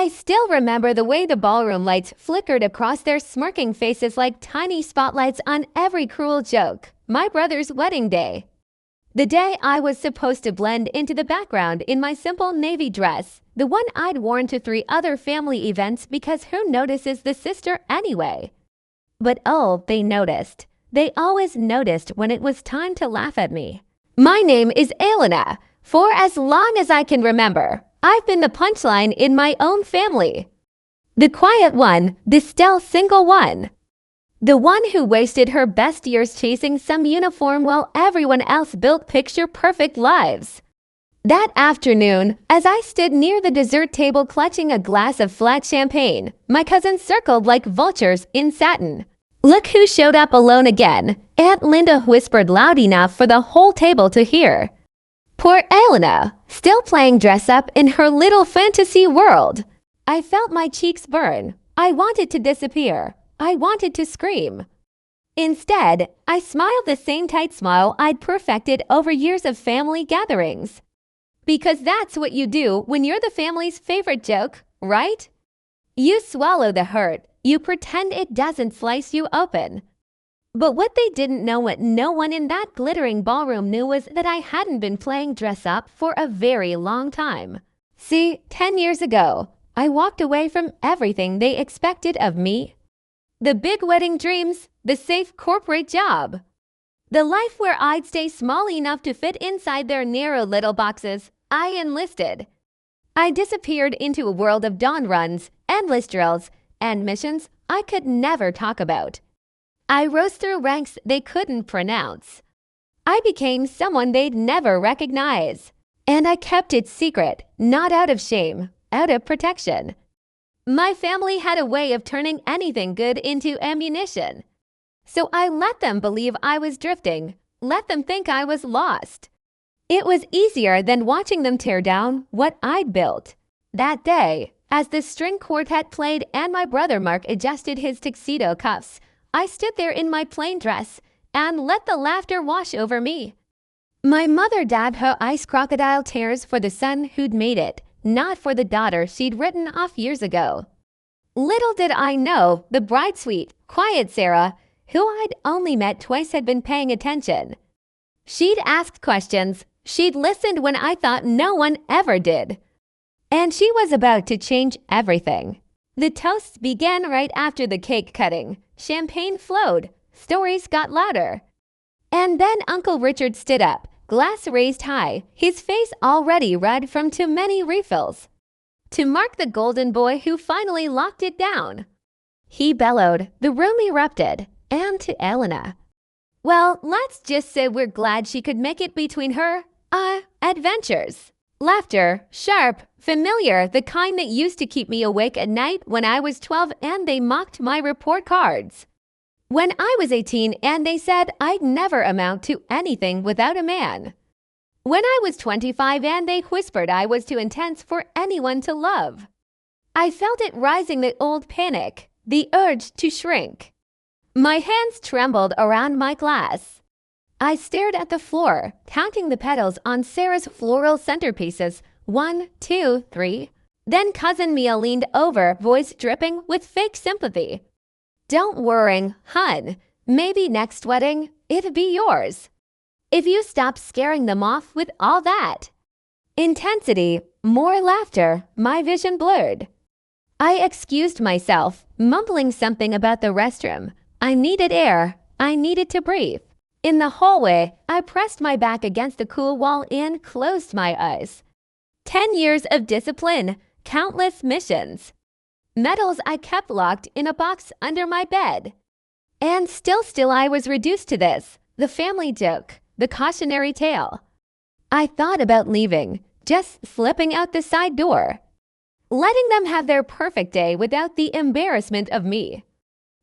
I still remember the way the ballroom lights flickered across their smirking faces like tiny spotlights on every cruel joke. My brother's wedding day. The day I was supposed to blend into the background in my simple navy dress, the one I'd worn to 3 other family events because who notices the sister anyway? But oh, they noticed. They always noticed when it was time to laugh at me. My name is Elena. For as long as I can remember, I've been the punchline in my own family. The quiet one, the still single one. The one who wasted her best years chasing some uniform while everyone else built picture-perfect lives. That afternoon, as I stood near the dessert table clutching a glass of flat champagne, my cousins circled like vultures in satin. Look who showed up alone again, Aunt Linda whispered loud enough for the whole table to hear. Poor Elena, still playing dress-up in her little fantasy world. I felt my cheeks burn. I wanted to disappear. I wanted to scream. Instead, I smiled the same tight smile I'd perfected over years of family gatherings. Because that's what you do when you're the family's favorite joke, right? You swallow the hurt. You pretend it doesn't slice you open. But what they didn't know, what no one in that glittering ballroom knew, was that I hadn't been playing dress-up for a very long time. See, 10 years ago, I walked away from everything they expected of me. The big wedding dreams, the safe corporate job. The life where I'd stay small enough to fit inside their narrow little boxes. I enlisted. I disappeared into a world of dawn runs, endless drills, and missions I could never talk about. I rose through ranks they couldn't pronounce. I became someone they'd never recognize. And I kept it secret, not out of shame, out of protection. My family had a way of turning anything good into ammunition. So I let them believe I was drifting, let them think I was lost. It was easier than watching them tear down what I'd built. That day, as the string quartet played and my brother Mark adjusted his tuxedo cuffs, I stood there in my plain dress and let the laughter wash over me. My mother dabbed her ice crocodile tears for the son who'd made it, not for the daughter she'd written off years ago. Little did I know the bright, sweet, quiet Sarah, who I'd only met twice, had been paying attention. She'd asked questions. She'd listened when I thought no one ever did. And she was about to change everything. The toasts began right after the cake cutting. Champagne flowed. Stories got louder. And then Uncle Richard stood up, glass raised high, his face already red from too many refills. To mark the golden boy who finally locked it down. He bellowed, the room erupted, and to Elena. Well, let's just say we're glad she could make it between her, adventures. Laughter, sharp, familiar, the kind that used to keep me awake at night when I was 12 and they mocked my report cards. When I was 18 and they said I'd never amount to anything without a man. When I was 25 and they whispered I was too intense for anyone to love. I felt it rising, the old panic, the urge to shrink. My hands trembled around my glass. I stared at the floor, counting the petals on Sarah's floral centerpieces. 1, 2, 3. Then Cousin Mia leaned over, voice dripping with fake sympathy. Don't worry, hun. Maybe next wedding, it'll be yours. If you stop scaring them off with all that. Intensity, more laughter, my vision blurred. I excused myself, mumbling something about the restroom. I needed air. I needed to breathe. In the hallway, I pressed my back against the cool wall and closed my eyes. 10 years of discipline, countless missions. Medals I kept locked in a box under my bed. And still I was reduced to this, the family joke, the cautionary tale. I thought about leaving, just slipping out the side door. Letting them have their perfect day without the embarrassment of me.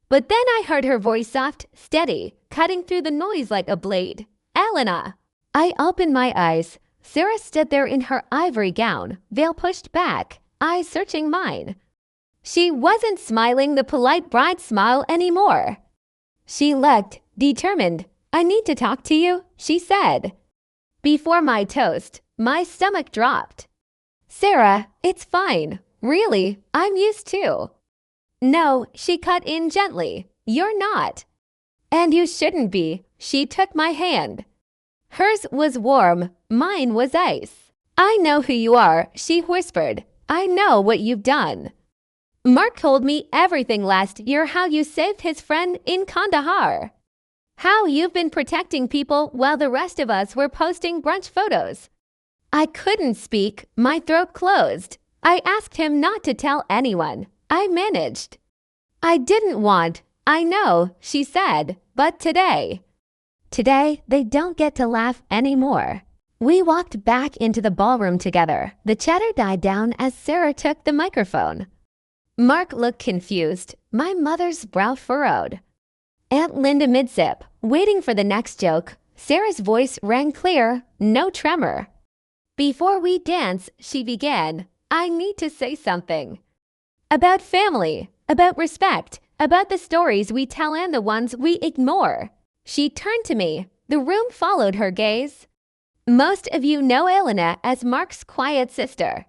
But then I heard her voice, soft, steady, cutting through the noise like a blade. Elena! I opened my eyes. Sarah stood there in her ivory gown, veil pushed back, eyes searching mine. She wasn't smiling the polite bride smile anymore. She looked determined. I need to talk to you, she said. Before my toast, my stomach dropped. Sarah, it's fine. Really? I'm used to. No, she cut in gently. You're not. And you shouldn't be. She took my hand. Hers was warm, mine was ice. I know who you are, she whispered. I know what you've done. Mark told me everything last year, how you saved his friend in Kandahar. How you've been protecting people while the rest of us were posting brunch photos. I couldn't speak, my throat closed. I asked him not to tell anyone. I managed. I didn't want, I know, she said, but today they don't get to laugh anymore. We walked back into the ballroom together. The chatter died down as Sarah took the microphone. Mark looked confused, my mother's brow furrowed. Aunt Linda mid-sip, waiting for the next joke. Sarah's voice rang clear, no tremor. Before we dance, she began, I need to say something. About family, about respect, about the stories we tell and the ones we ignore. She turned to me. The room followed her gaze. Most of you know Elena as Mark's quiet sister.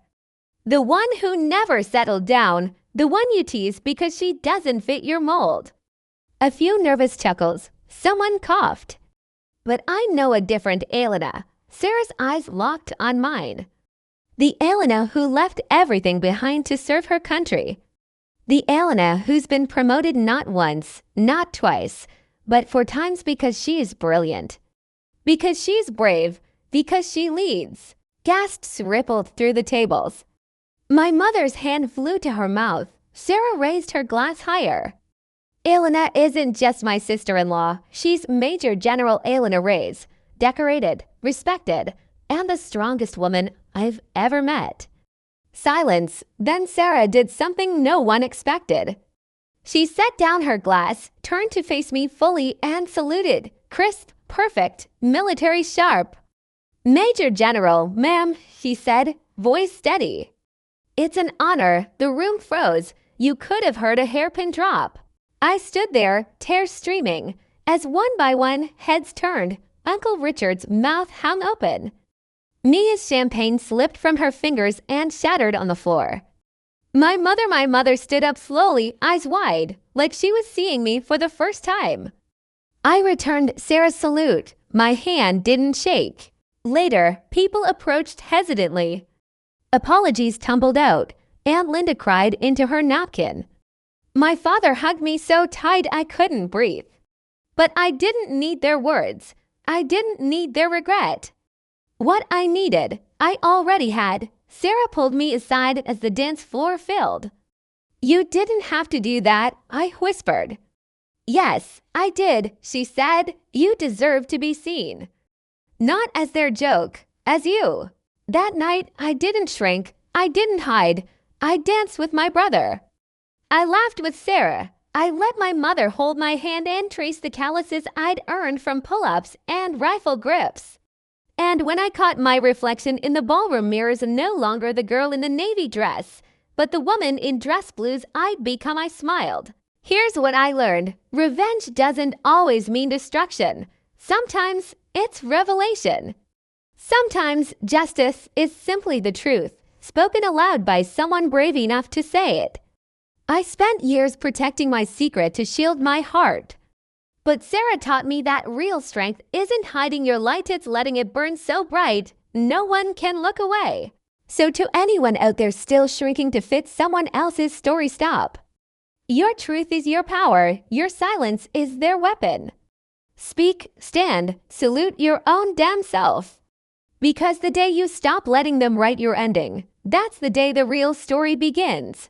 The one who never settled down, the one you tease because she doesn't fit your mold. A few nervous chuckles. Someone coughed. But I know a different Elena. Sarah's eyes locked on mine. The Elena who left everything behind to serve her country. The Elena who's been promoted not once, not twice, but 4 times because she is brilliant. Because she's brave, because she leads. Gasps rippled through the tables. My mother's hand flew to her mouth. Sarah raised her glass higher. Elena isn't just my sister-in-law. She's Major General Elena Reyes, decorated, respected, and the strongest woman I've ever met. Silence. Then Sarah did something no one expected. She set down her glass, turned to face me fully, and saluted. Crisp, perfect, military sharp. Major General, ma'am, she said, voice steady. It's an honor. The room froze. You could have heard a hairpin drop. I stood there, tears streaming, as one by one heads turned. Uncle Richard's mouth hung open. Mia's champagne slipped from her fingers and shattered on the floor. My mother stood up slowly, eyes wide, like she was seeing me for the first time. I returned Sarah's salute. My hand didn't shake. Later, people approached hesitantly. Apologies tumbled out. Aunt Linda cried into her napkin. My father hugged me so tight I couldn't breathe. But I didn't need their words. I didn't need their regret. What I needed, I already had. Sarah pulled me aside as the dance floor filled. You didn't have to do that, I whispered. Yes, I did, she said. You deserve to be seen. Not as their joke, as you. That night, I didn't shrink. I didn't hide. I danced with my brother. I laughed with Sarah. I let my mother hold my hand and trace the calluses I'd earned from pull-ups and rifle grips. And when I caught my reflection in the ballroom mirrors, no longer the girl in the navy dress, but the woman in dress blues I'd become, I smiled. Here's what I learned. Revenge doesn't always mean destruction. Sometimes it's revelation. Sometimes justice is simply the truth, spoken aloud by someone brave enough to say it. I spent years protecting my secret to shield my heart. But Sarah taught me that real strength isn't hiding your light, it's letting it burn so bright no one can look away. So to anyone out there still shrinking to fit someone else's story, stop. Your truth is your power. Your silence is their weapon. Speak, stand, salute your own damn self. Because the day you stop letting them write your ending, that's the day the real story begins.